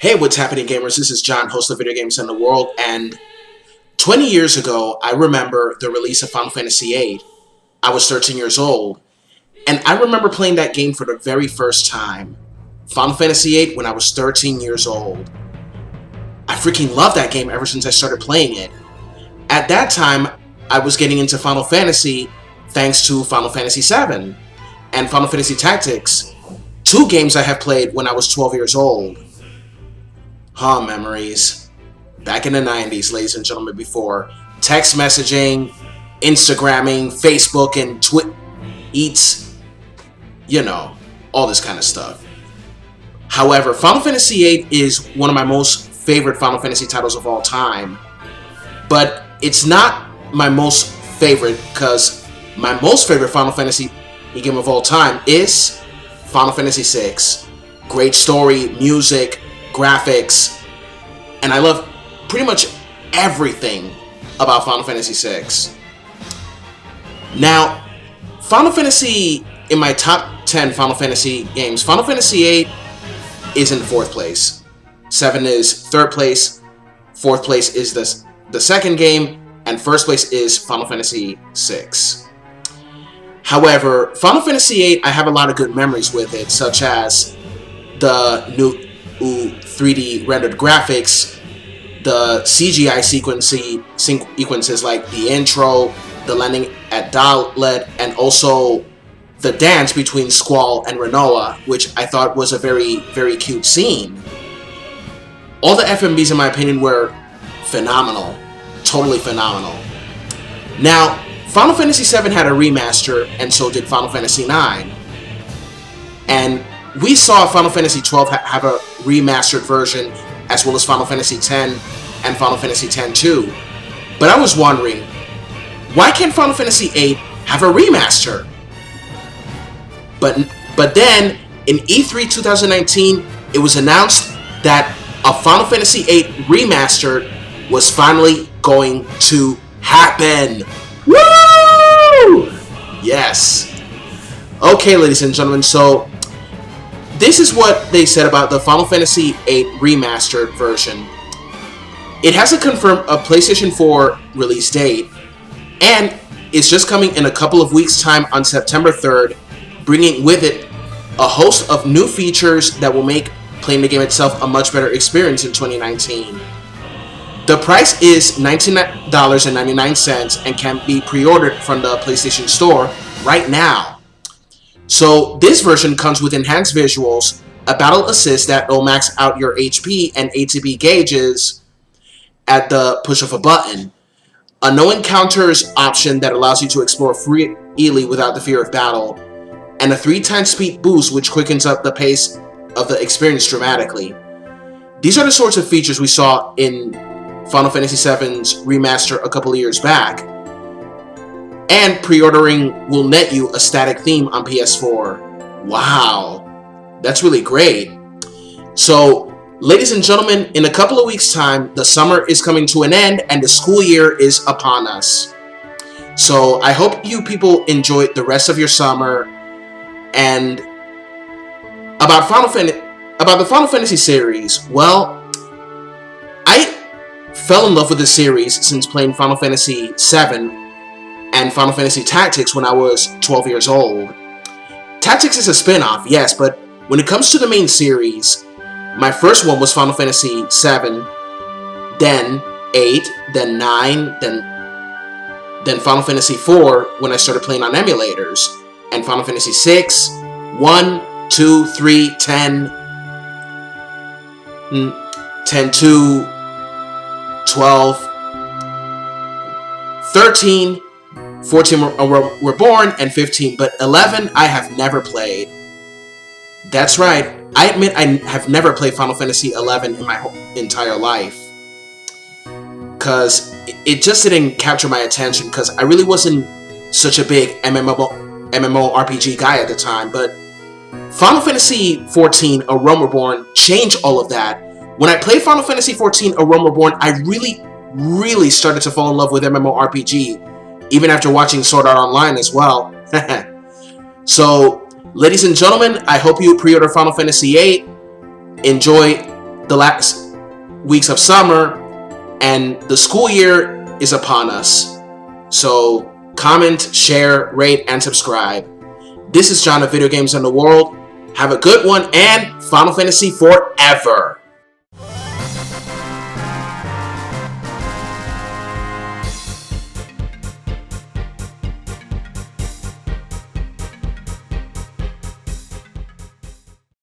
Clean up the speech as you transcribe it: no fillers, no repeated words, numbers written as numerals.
Hey, what's happening, gamers? This is John, host of Video Games in the World, and 20 years ago, I remember the release of Final Fantasy VIII. I was 13 years old, and I remember playing that game for the very first time. Final Fantasy VIII when I was 13 years old. I freaking loved that game ever since I started playing it. At that time, I was getting into Final Fantasy thanks to Final Fantasy VII and Final Fantasy Tactics, two games I have played when I was 12 years old. Memories. Back in the 90s, ladies and gentlemen, before text messaging, Instagramming, Facebook, and tweets, you know, all this kind of stuff. However, Final Fantasy VIII is one of my most favorite Final Fantasy titles of all time. But it's not my most favorite, because my most favorite Final Fantasy game of all time is Final Fantasy VI. Great story, music, graphics, and I love pretty much everything about Final Fantasy VI. Now, Final Fantasy, in my top 10 Final Fantasy games, Final Fantasy VIII is in 4th place. 7 is 3rd place, 4th place is the second game, and 1st place is Final Fantasy VI. However, Final Fantasy VIII, I have a lot of good memories with it, such as the new 3D rendered graphics, the CGI sequences like the intro, the landing at Dalet, and also the dance between Squall and Rinoa, which I thought was a very, very cute scene. All the FMVs, in my opinion, were phenomenal. Totally phenomenal. Now, Final Fantasy VII had a remaster, and so did Final Fantasy IX. And we saw Final Fantasy XII have a remastered version, as well as Final Fantasy X and Final Fantasy X-2. But I was wondering, why can't Final Fantasy VIII have a remaster? But then, in E3 2019, it was announced that a Final Fantasy VIII remastered was finally going to happen. Woo! Yes. Okay, ladies and gentlemen, so this is what they said about the Final Fantasy VIII remastered version. It hasn't confirmed a PlayStation 4 release date, and it's just coming in a couple of weeks' time on September 3rd, bringing with it a host of new features that will make playing the game itself a much better experience in 2019. The price is $19.99 and can be pre-ordered from the PlayStation Store right now. So this version comes with enhanced visuals, a battle assist that will max out your HP and ATB gauges at the push of a button, a no encounters option that allows you to explore freely without the fear of battle, and a 3x speed boost which quickens up the pace of the experience dramatically. These are the sorts of features we saw in Final Fantasy VII's remaster a couple of years back. And pre-ordering will net you a static theme on PS4. Wow, that's really great. So, ladies and gentlemen, in a couple of weeks' time, the summer is coming to an end and the school year is upon us. So, I hope you people enjoy the rest of your summer. And about the Final Fantasy series, well, I fell in love with the series since playing Final Fantasy VII and Final Fantasy Tactics when I was 12 years old. Tactics is a spin-off, yes, but when it comes to the main series, my first one was Final Fantasy VII, then 8, then 9, then Final Fantasy IV when I started playing on emulators, and Final Fantasy VI, 1, 2, 3, 10, 10-2, 12, 13, 14 were born, and 15, but 11 I have never played. That's right, I admit I have never played Final Fantasy 11 in my whole entire life. Because it just didn't capture my attention, because I really wasn't such a big MMORPG guy at the time, but Final Fantasy XIV, A Realm Reborn changed all of that. When I played Final Fantasy XIV, A Realm Reborn, I really started to fall in love with MMORPG. Even after watching Sword Art Online as well. So, ladies and gentlemen, I hope you pre-order Final Fantasy VIII. Enjoy the last weeks of summer, and the school year is upon us. So comment, share, rate, and subscribe. This is John of Video Games in the World. Have a good one, and Final Fantasy forever!